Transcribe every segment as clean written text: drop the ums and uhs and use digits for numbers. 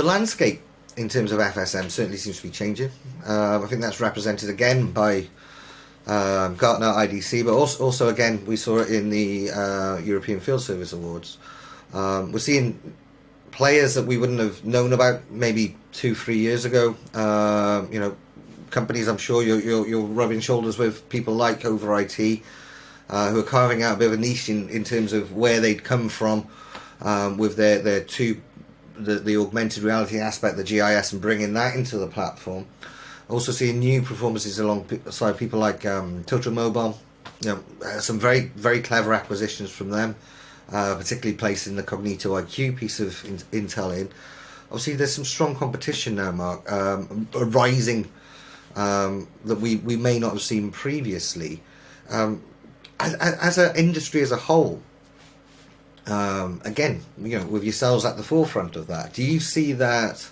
landscape in terms of FSM certainly seems to be changing. I think that's represented again by Gartner IDC, but also again we saw it in the European Field Service Awards. We're seeing players that we wouldn't have known about maybe 2-3 years ago. Companies I'm sure you're rubbing shoulders with, people like Over IT, who are carving out a bit of a niche in terms of where they'd come from with their the augmented reality aspect, the GIS, and bringing that into the platform. Also seeing new performances alongside people like Total Mobile. Some very, very clever acquisitions from them, particularly placing the Cognito IQ piece of Intel in. Obviously, there's some strong competition now, Mark, arising that we may not have seen previously. As an industry as a whole, again, with yourselves at the forefront of that, do you see that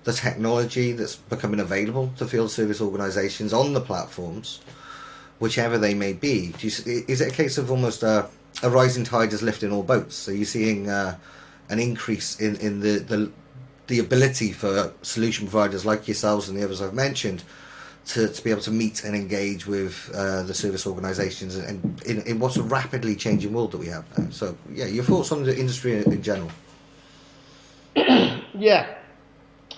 the technology that's becoming available to field service organisations on the platforms, whichever they may be, is it a case of almost a rising tide is lifting all boats? So you're seeing an increase in the ability for solution providers like yourselves and the others I've mentioned to be able to meet and engage with the service organisations and in what's a rapidly changing world that we have now. So yeah, your thoughts on the industry in general? Yeah,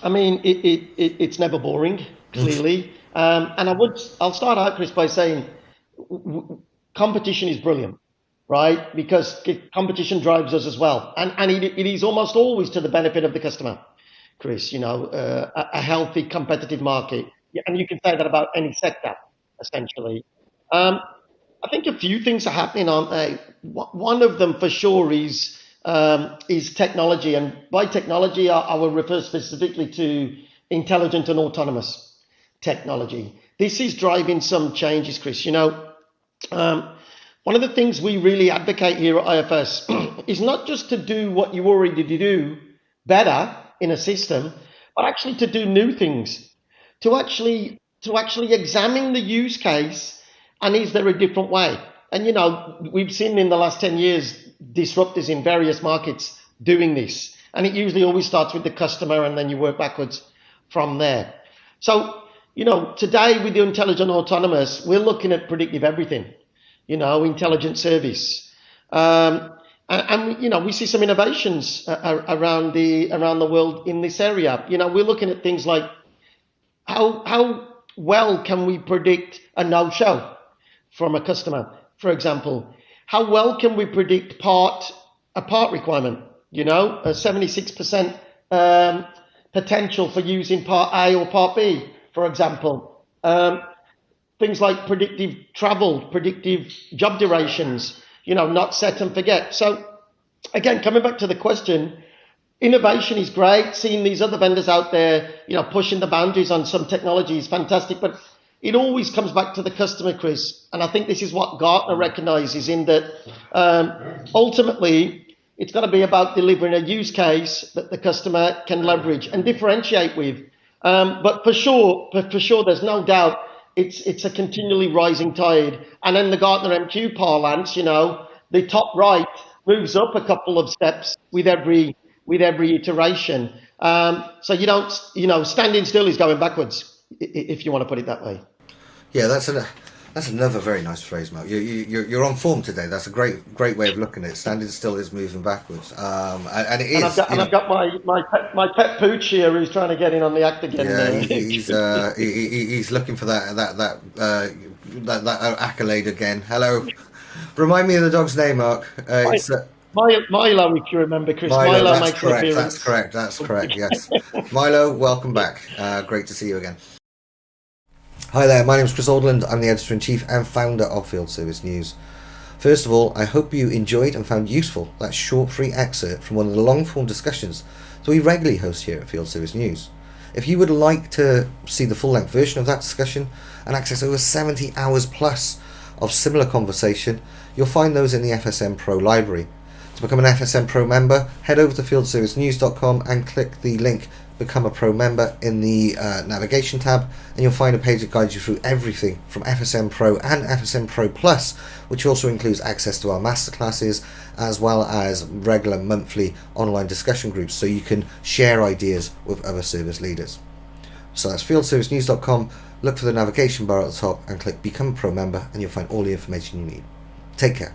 I mean it's never boring, clearly, and I'll start out, Kris, by saying competition is brilliant, right? Because competition drives us as well, and it is almost always to the benefit of the customer, Kris. A healthy competitive market. Yeah, and you can say that about any sector, essentially. I think a few things are happening, aren't they? One of them for sure is technology, and by technology, I will refer specifically to intelligent and autonomous technology. This is driving some changes, Kris. One of the things we really advocate here at IFS is not just to do what you already do better in a system, but actually to do new things. To actually examine the use case, and is there a different way? And we've seen in the last 10 years disruptors in various markets doing this, and it usually always starts with the customer, and then you work backwards from there. So today with the intelligent autonomous, we're looking at predictive everything, intelligent service, and we see some innovations around the world in this area. We're looking at things like how well can we predict a no-show from a customer, for example? How well can we predict a part requirement? A 76% potential for using part A or part B, for example. Things like predictive travel, predictive job durations, not set and forget. So again, coming back to the question, innovation is great. Seeing these other vendors out there, pushing the boundaries on some technology is fantastic, but it always comes back to the customer, Kris. And I think this is what Gartner recognises, in that ultimately it's got to be about delivering a use case that the customer can leverage and differentiate with. But for sure, there's no doubt it's a continually rising tide. And in the Gartner MQ parlance, the top right moves up a couple of steps with every iteration. So you don't, standing still is going backwards, if you want to put it that way. Yeah, that's another very nice phrase, Mark. You're on form today. That's a great way of looking at it. Standing still is moving backwards, and it is. I've got my pet pooch here who's trying to get in on the act again. Yeah, he's looking for that accolade again. Hello, remind me of the dog's name, Mark. It's Milo, if you remember, Kris. Milo makes an appearance. That's correct. Yes, Milo, welcome back. Great to see you again. Hi there, my name is Kris Oldland. I'm the Editor-in-Chief and founder of Field Service News. First of all, I hope you enjoyed and found useful that short free excerpt from one of the long-form discussions that we regularly host here at Field Service News. If you would like to see the full-length version of that discussion and access over 70 hours plus of similar conversation, you'll find those in the FSM Pro library. To become an FSM Pro member, head over to fieldservicenews.com and click the link Become a Pro member in the navigation tab, and you'll find a page that guides you through everything from FSM Pro and FSM Pro Plus, which also includes access to our masterclasses as well as regular monthly online discussion groups, so you can share ideas with other service leaders. So that's fieldservicenews.com. Look for the navigation bar at the top and click Become a Pro member, and you'll find all the information you need. Take care.